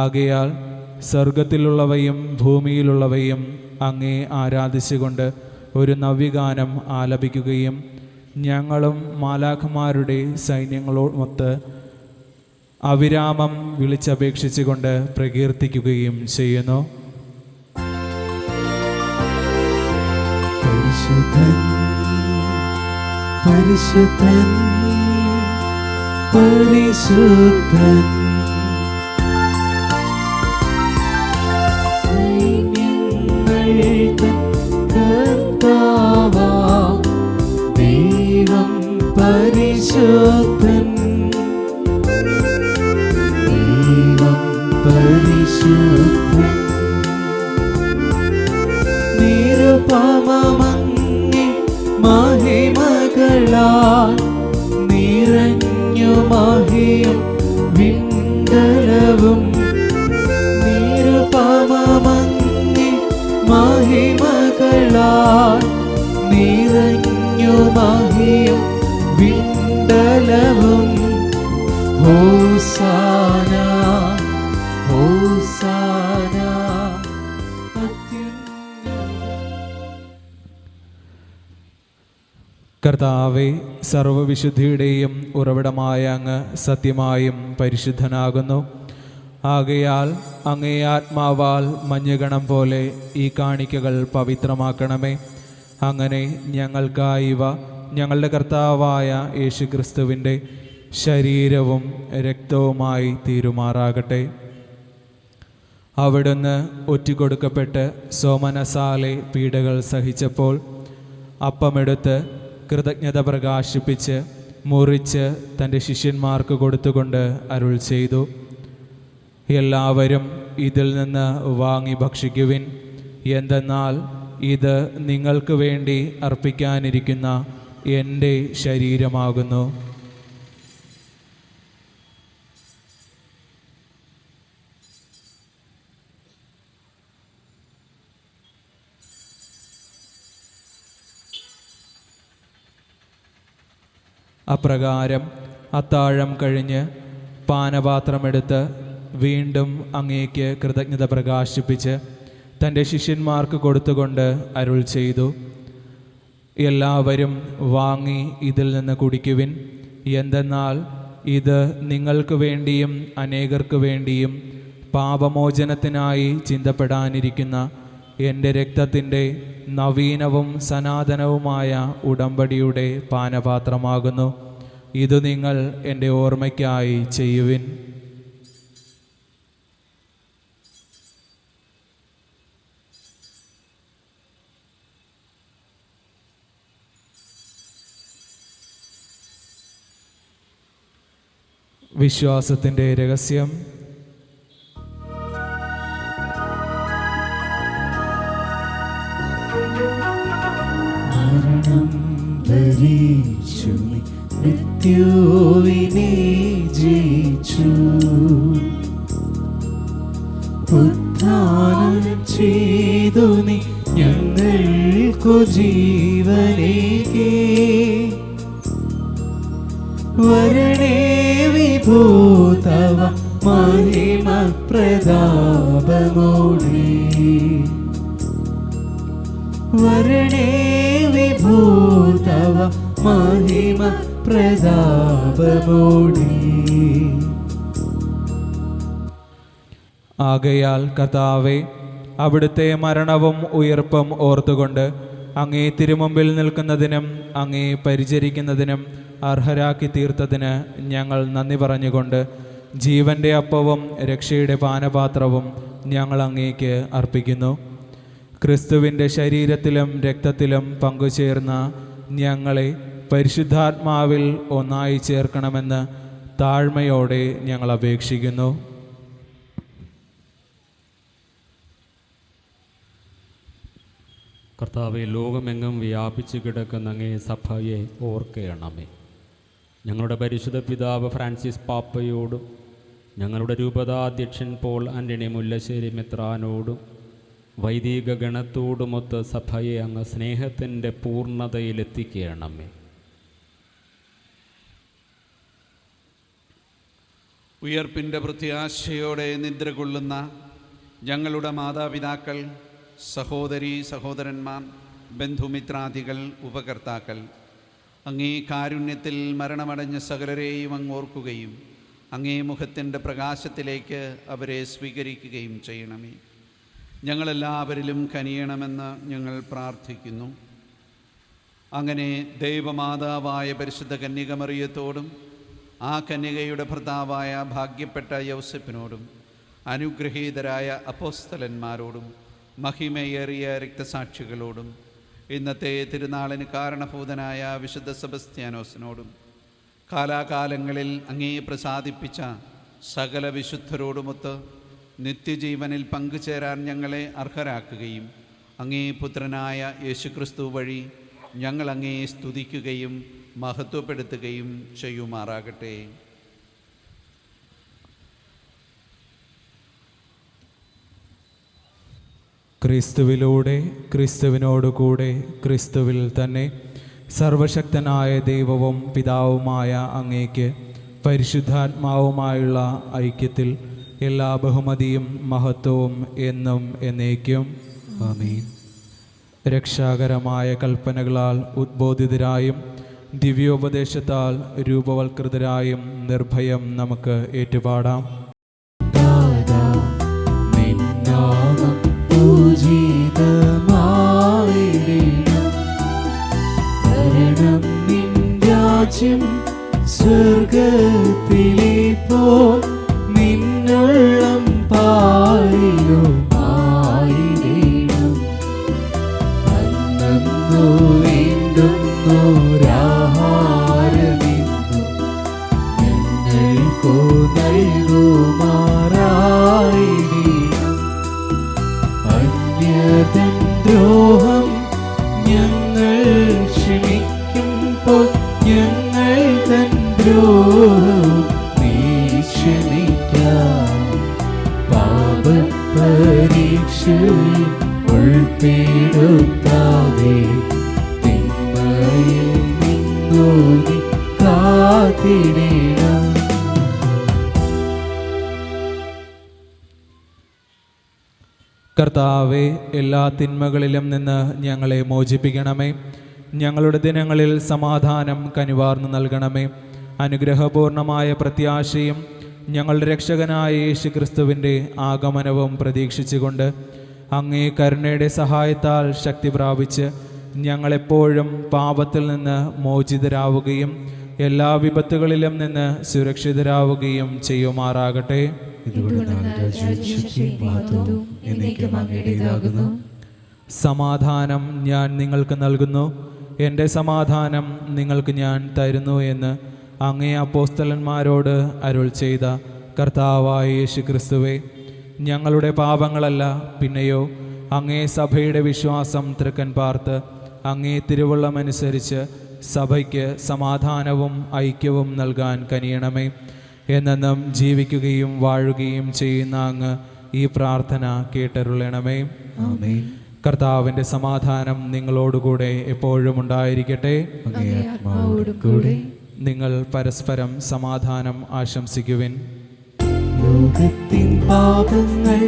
ആകയാൽ സ്വർഗത്തിലുള്ളവയും ഭൂമിയിലുള്ളവയും അങ്ങേ ആരാധിച്ചുകൊണ്ട് ഒരു നവ്യഗാനം ആലപിക്കുകയും ഞങ്ങളും മാലാഖമാരുടെ സൈന്യങ്ങളോടൊത്ത് അവിരാമം വിളിച്ചപേക്ഷിച്ചുകൊണ്ട് പ്രകീർത്തിക്കുകയും ചെയ്യുന്നു. പരിശുദ്ധൻ പരിശുദ്ധൻ പരിശുദ്ധൻ സൈന്യങ്ങളുടെ കർത്താവാം ദൈവം പരിശുദ്ധൻ ദൈവം പരിശുദ്ധൻ നിരുപമമങ്ങി മഹിമകളാൽ നിറഞ്ഞു മഹിയും വിണ്ടലവും നിരുപമമങ്ങി മഹിമകളാൽ നിറഞ്ഞു മഹിയും വിണ്ടലവും ഹോസാന ഹോസാന കർത്താവേ, സർവവിശുദ്ധിയുടെയും ഉറവിടമായ അങ്ങ് സത്യമായും പരിശുദ്ധനാകുന്നു. ആകയാൽ അങ്ങേ ആത്മാവാൽ മഞ്ഞുകണം പോലെ ഈ കാണിക്കകൾ പവിത്രമാക്കണമേ. അങ്ങനെ ഞങ്ങൾക്കായി ഇവ ഞങ്ങളുടെ കർത്താവായ യേശുക്രിസ്തുവിൻ്റെ ശരീരവും രക്തവുമായി തീരുമാറാകട്ടെ. അവിടുന്ന് ഒറ്റിക്കൊടുക്കപ്പെട്ട് സോമനസാലെ പീഡകൾ സഹിച്ചപ്പോൾ അപ്പമെടുത്ത് കൃതജ്ഞത പ്രകാശിപ്പിച്ച് മുറിച്ച് തൻ്റെ ശിഷ്യന്മാർക്ക് കൊടുത്തുകൊണ്ട് അരുൾ ചെയ്തു, എല്ലാവരും ഇതിൽ നിന്ന് വാങ്ങി ഭക്ഷിക്കുവിൻ. എന്തെന്നാൽ ഇത് നിങ്ങൾക്ക് വേണ്ടി അർപ്പിക്കാനിരിക്കുന്ന എൻ്റെ ശരീരമാകുന്നു. അപ്രകാരം അത്താഴം കഴിഞ്ഞ് പാനപാത്രമെടുത്ത് വീണ്ടും അങ്ങേക്ക് കൃതജ്ഞത പ്രകാശിപ്പിച്ച് തൻ്റെ ശിഷ്യന്മാർക്ക് കൊടുത്തുകൊണ്ട് അരുൾ ചെയ്തു, എല്ലാവരും വാങ്ങി ഇതിൽ നിന്ന് കുടിക്കുവിൻ. എന്തെന്നാൽ ഇത് നിങ്ങൾക്ക് വേണ്ടിയും അനേകർക്ക് വേണ്ടിയും പാപമോചനത്തിനായി ചിന്തപ്പെടാനിരിക്കുന്ന എൻ്റെ രക്തത്തിൻ്റെ നവീനവും സനാതനവുമായ ഉടമ്പടിയുടെ പാനപാത്രമാകുന്നു. ഇത് നിങ്ങൾ എൻ്റെ ഓർമ്മയ്ക്കായി ചെയ്യുവിൻ. വിശ്വാസത്തിൻ്റെ രഹസ്യം. മരണം ഭരിച്ചു നീ മൃത്യുവിനെ ജയിച്ചു, ഉത്ഥാനം ചെയ്തു നീ ഞങ്ങൾക്കു ജീവനേകി. വരണേ വിഭൂതവ മഹിമ പ്രതാപമോടെ, വരണേ വിഭൂതവ മഹിമ പ്രതാപമോടെ. ആകയാൽ കർത്താവേ, അവിടുത്തെ മരണവും ഉയർപ്പും ഓർത്തുകൊണ്ട് അങ്ങേ തിരുമുമ്പിൽ നിൽക്കുന്നതിനും അങ്ങേ പരിചരിക്കുന്നതിനും അർഹരാക്കി തീർത്തതിന് ഞങ്ങൾ നന്ദി പറഞ്ഞുകൊണ്ട് ജീവൻ്റെ അപ്പവും രക്ഷയുടെ പാനപാത്രവും ഞങ്ങൾ അങ്ങേക്ക് അർപ്പിക്കുന്നു. ക്രിസ്തുവിൻ്റെ ശരീരത്തിലും രക്തത്തിലും പങ്കുചേർന്ന ഞങ്ങളെ പരിശുദ്ധാത്മാവിൽ ഒന്നായി ചേർക്കണമെന്ന് താഴ്മയോടെ ഞങ്ങൾ അപേക്ഷിക്കുന്നു. കർത്താവെ, ലോകമെങ്ങും വ്യാപിച്ചു കിടക്കുന്ന അങ്ങേ സഭയെ ഓർക്കണമേ. ഞങ്ങളുടെ പരിശുദ്ധ പിതാവ് ഫ്രാൻസിസ് പാപ്പയോടും ഞങ്ങളുടെ രൂപതാധ്യക്ഷൻ പോൾ ആൻ്റണി മുല്ലശ്ശേരി മെത്രാനോടും വൈദിക ഗണത്തോടുമൊത്ത് സഭയെ അങ്ങ് സ്നേഹത്തിൻ്റെ പൂർണ്ണതയിലെത്തിക്കണമേ. ഉയർപ്പിൻ്റെ പ്രത്യാശയോടെ നിദ്ര കൊള്ളുന്ന ഞങ്ങളുടെ മാതാപിതാക്കൾ, സഹോദരീ സഹോദരന്മാർ, ബന്ധുമിത്രാദികൾ, ഉപകർത്താക്കൾ, അങ്ങേ കാരുണ്യത്തിൽ മരണമടഞ്ഞ സകലരെയും അങ്ങ് ഓർക്കുകയും അങ്ങേ മുഖത്തിൻ്റെ പ്രകാശത്തിലേക്ക് അവരെ സ്വീകരിക്കുകയും ചെയ്യണമേ. ഞങ്ങളെല്ലാവരിലും കനിയണമെന്ന് ഞങ്ങൾ പ്രാർത്ഥിക്കുന്നു. അങ്ങനെ ദൈവമാതാവായ പരിശുദ്ധ കന്യകമറിയത്തോടും ആ കന്യകയുടെ ഭർത്താവായ ഭാഗ്യപ്പെട്ട യൗസേപ്പിനോടും അനുഗ്രഹീതരായ അപ്പോസ്തലന്മാരോടും മഹിമയേറിയ രക്തസാക്ഷികളോടും ഇന്നത്തെ തിരുനാളിന് കാരണഭൂതനായ വിശുദ്ധ സെബസ്ത്യാനോസിനോടും കാലാകാലങ്ങളിൽ അങ്ങേ പ്രസാദിപ്പിച്ച സകല വിശുദ്ധരോടുമൊത്ത് നിത്യജീവനിൽ പങ്കുചേരാൻ ഞങ്ങളെ അർഹരാക്കുകയും അങ്ങേ പുത്രനായ യേശുക്രിസ്തു വഴി ഞങ്ങൾ അങ്ങേ സ്തുതിക്കുകയും മഹത്വപ്പെടുത്തുകയും ചെയ്യുമാറാകട്ടെ. ക്രിസ്തുവിലൂടെ, ക്രിസ്തുവിനോടുകൂടെ, ക്രിസ്തുവിൽ തന്നെ സർവശക്തനായ ദൈവവും പിതാവുമായ അങ്ങേക്ക് പരിശുദ്ധാത്മാവുമായുള്ള ഐക്യത്തിൽ എല്ലാ ബഹുമതിയും മഹത്വവും എന്നും എന്നേക്കും ആമേൻ. രക്ഷാകരമായ കൽപ്പനകളാൽ ഉദ്ബോധിതരായും ദിവ്യോപദേശത്താൽ രൂപവൽകൃതരായും നിർഭയം നമുക്ക് ഏറ്റുപാടാം. സ്വർഗത്തിലെ പോൽ നിന്നുള്ളം പാലിലും ആയിരം അന്നു വേണ്ടുന്നോരാഹാരമെന്നും ഞങ്ങൾക്കു നൽകുമാറായിരം. അന്യതൻ ദ്രോഹം ഞങ്ങൾ ക്ഷമിക്കുമ്പോൾ ഞങ്ങൾ തൻ ദ്രോഹം നീ ക്ഷമിക്കാം. പാപപരീക്ഷയിൽ ഉൾപ്പെടുത്താതെ തിന്മയിൽ നിന്നു നീ കാത്തിടണം. കർത്താവേ, എല്ലാ തിന്മകളിലും നിന്ന് ഞങ്ങളെ മോചിപ്പിക്കണമേ. ഞങ്ങളുടെ ദിനങ്ങളിൽ സമാധാനം കനിവാർന്നു നൽകണമേ. അനുഗ്രഹപൂർണമായ പ്രത്യാശയും ഞങ്ങളുടെ രക്ഷകനായ യേശുക്രിസ്തുവിൻ്റെ ആഗമനവും പ്രതീക്ഷിച്ചുകൊണ്ട് അങ്ങേ കരുണയുടെ സഹായത്താൽ ശക്തി പ്രാപിച്ച് ഞങ്ങളെപ്പോഴും പാപത്തിൽ നിന്ന് മോചിതരാവുകയും എല്ലാ വിപത്തുകളിലും നിന്ന് സുരക്ഷിതരാവുകയും ചെയ്യുമാറാകട്ടെ. സമാധാനം ഞാൻ നിങ്ങൾക്ക് നൽകുന്നു, എൻ്റെ സമാധാനം നിങ്ങൾക്ക് ഞാൻ തരുന്നു എന്ന് അങ്ങേ അപ്പോസ്തലന്മാരോട് അരുൾ ചെയ്ത കർത്താവായ യേശുക്രിസ്തുവേ, ഞങ്ങളുടെ പാപങ്ങളല്ല പിന്നെയോ അങ്ങേ സഭയുടെ വിശ്വാസം തൃക്കൻ പാർത്ത് അങ്ങേ തിരുവുള്ളമനുസരിച്ച് സഭയ്ക്ക് സമാധാനവും ഐക്യവും നൽകാൻ കനിയണമേ. എന്നെന്നും ജീവിക്കുകയും വാഴുകയും ചെയ്യുന്ന അങ്ങ് ഈ പ്രാർത്ഥന കേട്ടരുളണമേ. ആമേൻ. കർത്താവിൻ്റെ സമാധാനം നിങ്ങളോടുകൂടെ എപ്പോഴും ഉണ്ടായിരിക്കട്ടെ. നിങ്ങൾ പരസ്പരം സമാധാനം ആശംസിക്കുവിൻ. ലോകത്തിൻ പാപങ്ങൾ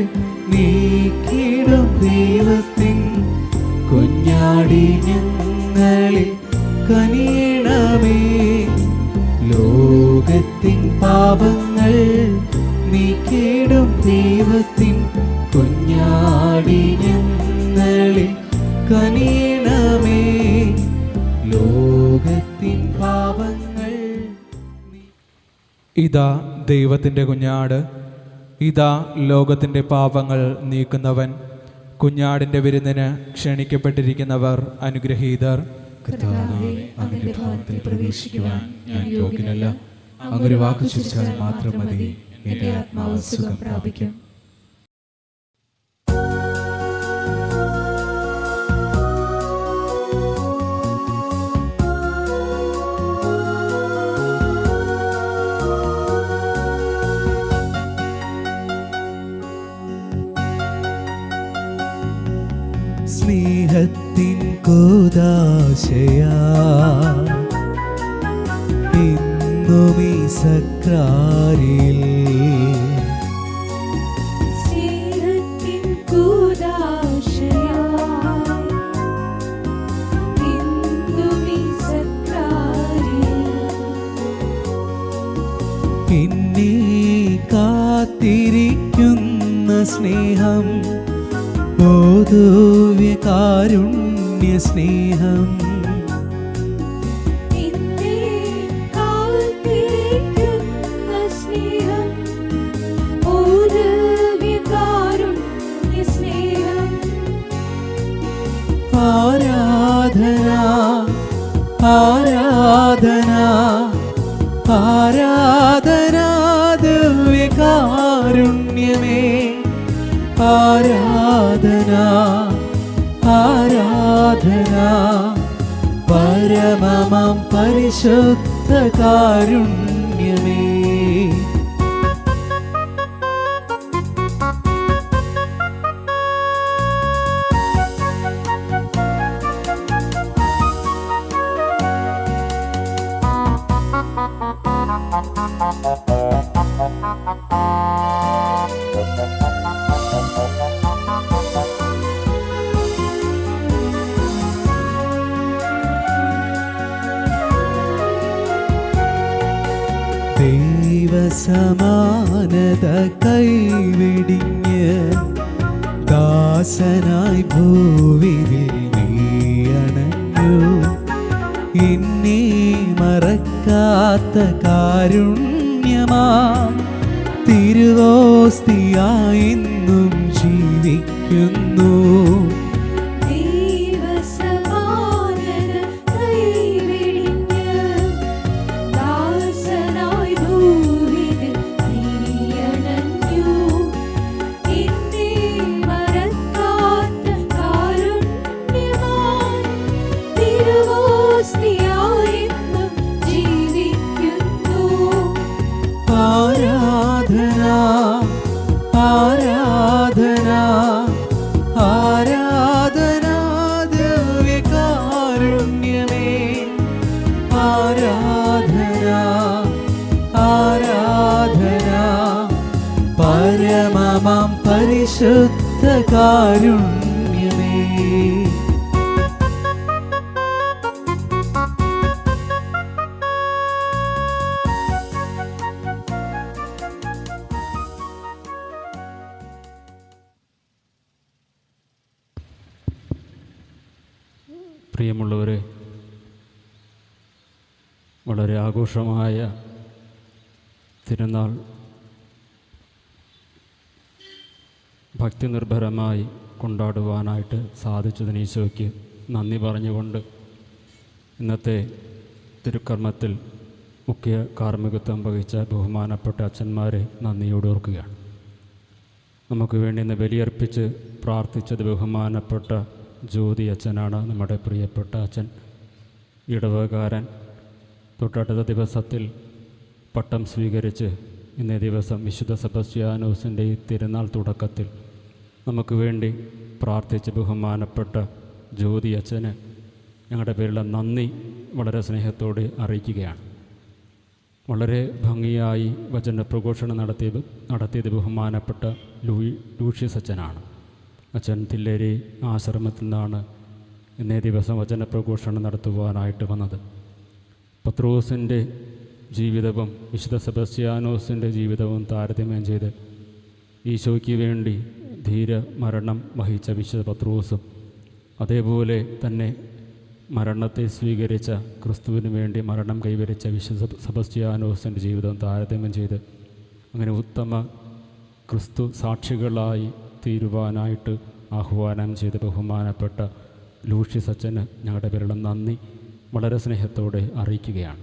നീക്കിടും ദൈവത്തിൻ കുഞ്ഞാടി ഞങ്ങളിൽ കനിയണമേ. ലോകത്തിൻ പാപങ്ങൾ നീക്കിടും ദൈവത്തിൻ കുഞ്ഞാടി ഞങ്ങളിൽ കനിയണമേ. ലോകത്തിൻ പാപങ്ങൾ. ഇതാ ദൈവത്തിൻ്റെ കുഞ്ഞാട്, ഇതാ ലോകത്തിൻ്റെ പാപങ്ങൾ നീക്കുന്നവൻ. കുഞ്ഞാടിൻ്റെ വിരുന്നിന് ക്ഷണിക്കപ്പെട്ടിരിക്കുന്നവർ അനുഗ്രഹീതർ. കർത്താവേ, അങ്ങയുടെ ഭവനത്തിൽ പ്രവേശിക്കുവാൻ ഞാൻ യോഗ്യനല്ല. അങ്ങൊരു വാക്ക് ചൊരിച്ചാൽ മാത്രം മതി, എൻ്റെ ആത്മാവ് സുഖം പ്രാപിക്കും. സ്നേഹത്തിൻ കൂദാശയാ ഇന്നും ഈ സക്രാരിൽ സ്നേഹത്തിൻ കൂദാശയായി ഇന്നും ഈ സക്രാരിൽ എന്നെ കാത്തിരിക്കുന്ന സ്നേഹം കാരുണ്യ സ്നേഹം എന്നെ കാത്തിരിക്കുന്ന സ്നേഹം കാരുണ്യ സ്നേഹം ആരാധന ആരാധന ആരാധന ദിവ്യകാരുണ്യമേ ആരാധന ആരാധന പരമമം പരിശുദ്ധ കാരുണ്യമേ ദൈവസമാനത കൈവെടിഞ്ഞ് ദാസനായി ഭൂവിൽ നീയണഞ്ഞു എന്നെ മറക്കാത്ത കാരുണ്യമാ തിരുവോസ്തിയായി എന്നും ജീവിക്കുന്നു ആരാധന ആരാധന ദിവ്യകാരുണ്യമേ ആരാധന ആരാധന പരമമം പരിശുദ്ധ കാരുണ്യമേ പ്രിയമുള്ളവരെ, വളരെ ആഘോഷമായ തിരുനാൾ ഭക്തിനിർഭരമായി കൊണ്ടാടുവാനായിട്ട് സാധിച്ചതിന് ഈശോയ്ക്ക് നന്ദി പറഞ്ഞുകൊണ്ട് ഇന്നത്തെ തിരുക്കർമ്മത്തിൽ മുഖ്യ കാർമ്മികത്വം വഹിച്ച ബഹുമാനപ്പെട്ട അച്ഛന്മാരെ നന്ദിയോട് ഓർക്കുകയാണ്. നമുക്ക് വേണ്ടി ഇന്ന് ബലിയർപ്പിച്ച് പ്രാർത്ഥിച്ചത് ബഹുമാനപ്പെട്ട ജ്യോതി അച്ഛനാണ്. നമ്മുടെ പ്രിയപ്പെട്ട അച്ഛൻ ഇടവകാരൻ. തൊട്ടടുത്ത ദിവസത്തിൽ പട്ടം സ്വീകരിച്ച് ഇന്നേ ദിവസം വിശുദ്ധ സെബസ്ത്യാനോസിൻ്റെ ഈ തിരുനാൾ തുടക്കത്തിൽ നമുക്ക് വേണ്ടി പ്രാർത്ഥിച്ച് ബഹുമാനപ്പെട്ട ജ്യോതി അച്ഛന് ഞങ്ങളുടെ പേരിലുള്ള നന്ദി വളരെ സ്നേഹത്തോടെ അറിയിക്കുകയാണ്. വളരെ ഭംഗിയായി വചന പ്രഘോഷണം നടത്തിയത് ബഹുമാനപ്പെട്ട ലൂഷ്യസ് അച്ഛനാണ്. അച്ഛൻ തില്ലേരി ആശ്രമത്തിൽ നിന്നാണ് ഇന്നേ ദിവസം വചന പ്രഘോഷണം നടത്തുവാനായിട്ട് വന്നത്. പത്രോസിൻ്റെ ജീവിതവും വിശുദ്ധ സെബസ്ത്യാനോസിൻ്റെ ജീവിതവും താരതമ്യം ചെയ്ത് ഈശോയ്ക്ക് വേണ്ടി ധീര മരണം വഹിച്ച വിശുദ്ധ പത്രോസും അതേപോലെ തന്നെ മരണത്തെ സ്വീകരിച്ച ക്രിസ്തുവിന് വേണ്ടി മരണം കൈവരിച്ച വിശുദ്ധ സെബസ്ത്യാനോസിൻ്റെ ജീവിതം താരതമ്യം ചെയ്ത് അങ്ങനെ ഉത്തമ ക്രിസ്തു സാക്ഷികളായി തീരുവാനായിട്ട് ആഹ്വാനം ചെയ്ത് ബഹുമാനപ്പെട്ട ലൂഷ്യസ് അച്ഛന് ഞങ്ങളുടെ പേരുടെ നന്ദി വളരെ സ്നേഹത്തോടെ അറിയിക്കുകയാണ്.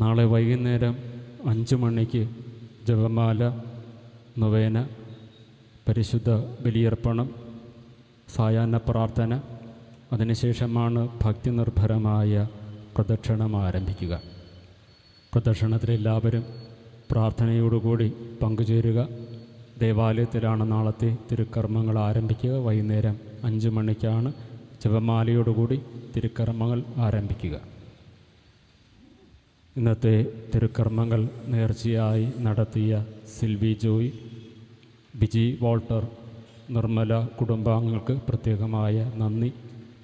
നാളെ വൈകുന്നേരം 5 മണിക്ക് ജപമാല, നൊവേന, പരിശുദ്ധ ബലിയർപ്പണം, സായാഹ്ന പ്രാർത്ഥന, അതിനുശേഷമാണ് ഭക്തിനിർഭരമായ പ്രദക്ഷിണം ആരംഭിക്കുക. പ്രദക്ഷിണത്തിലെല്ലാവരും പ്രാർത്ഥനയോടുകൂടി പങ്കുചേരുക. ദേവാലയത്തിലാണ് നാളത്തെ തിരുക്കർമ്മങ്ങൾ ആരംഭിക്കുക. വൈകുന്നേരം 5 മണിക്കാണ് ജപമാലയോടുകൂടി തിരുക്കർമ്മങ്ങൾ ആരംഭിക്കുക. ഇന്നത്തെ തിരുക്കർമ്മങ്ങൾ നേർച്ചയായി നടത്തിയ സിൽവി ജോയ്, ബിജി വോൾട്ടർ, നിർമ്മല കുടുംബാംഗങ്ങൾക്ക് പ്രത്യേകമായ നന്ദി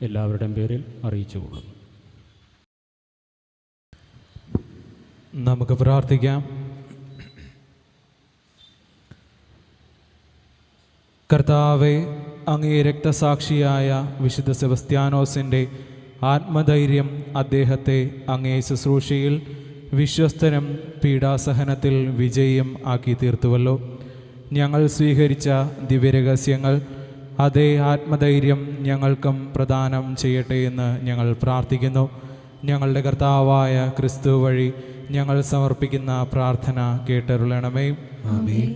എല്ലാവരുടെയും പേരിൽ അറിയിച്ചുകൊള്ളുന്നു. നമുക്ക് പ്രാർത്ഥിക്കാം. കർത്താവെ, അങ്ങേ രക്തസാക്ഷിയായ വിശുദ്ധ സെബസ്ത്യാനോസിൻ്റെ ആത്മധൈര്യം അദ്ദേഹത്തെ അങ്ങേ ശുശ്രൂഷയിൽ വിശ്വസ്തനും പീഡാസഹനത്തിൽ വിജയം ആക്കി തീർത്തുവല്ലോ. ഞങ്ങൾ സ്വീകരിച്ച ദിവ്യരഹസ്യങ്ങൾ അതേ ആത്മധൈര്യം ഞങ്ങൾക്കും പ്രദാനം ചെയ്യട്ടെ എന്ന് ഞങ്ങൾ പ്രാർത്ഥിക്കുന്നു. ഞങ്ങളുടെ കർത്താവായ ക്രിസ്തു വഴി ഞങ്ങൾ സമർപ്പിക്കുന്ന പ്രാർത്ഥന കേട്ടരുളണമേ. ആമേൻ.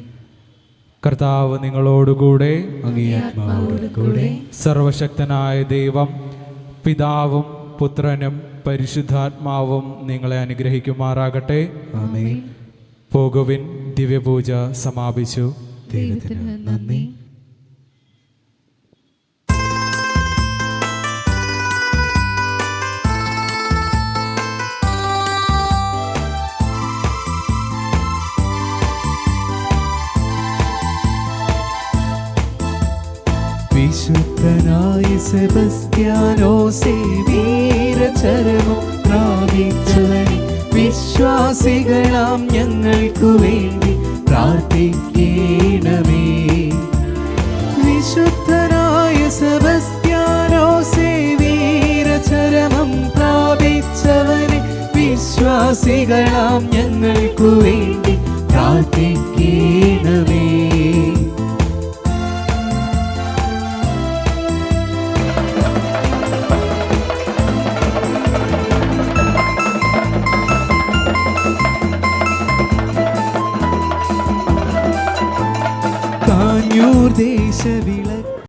കർത്താവ് നിങ്ങളോടുകൂടെ, അങ്ങേ ആത്മാവോടുകൂടെ. സർവശക്തനായ ദൈവം പിതാവും പുത്രനും പരിശുദ്ധാത്മാവും നിങ്ങളെ അനുഗ്രഹിക്കുമാറാകട്ടെ. ആമേൻ. പോകുവിൻ, ദിവ്യപൂജ സമാപിച്ചു. ദൈവത്തിന് നന്ദി. വിശുദ്ധനായ സെബസ്ത്യാനോസേ, വീരചരമം പ്രാപിച്ചവനെ, വിശ്വാസികളാം ഞങ്ങൾക്കു വേണ്ടി പ്രാർത്ഥിക്കണമേ. വിശുദ്ധനായ സെബസ്ത്യാനോസേ, വീരചരമം പ്രാപിച്ചവനെ, വിശ്വാസികളാം ഞങ്ങൾക്കു വേണ്ടി പ്രാർത്ഥിക്കണമേ. ദേശവിള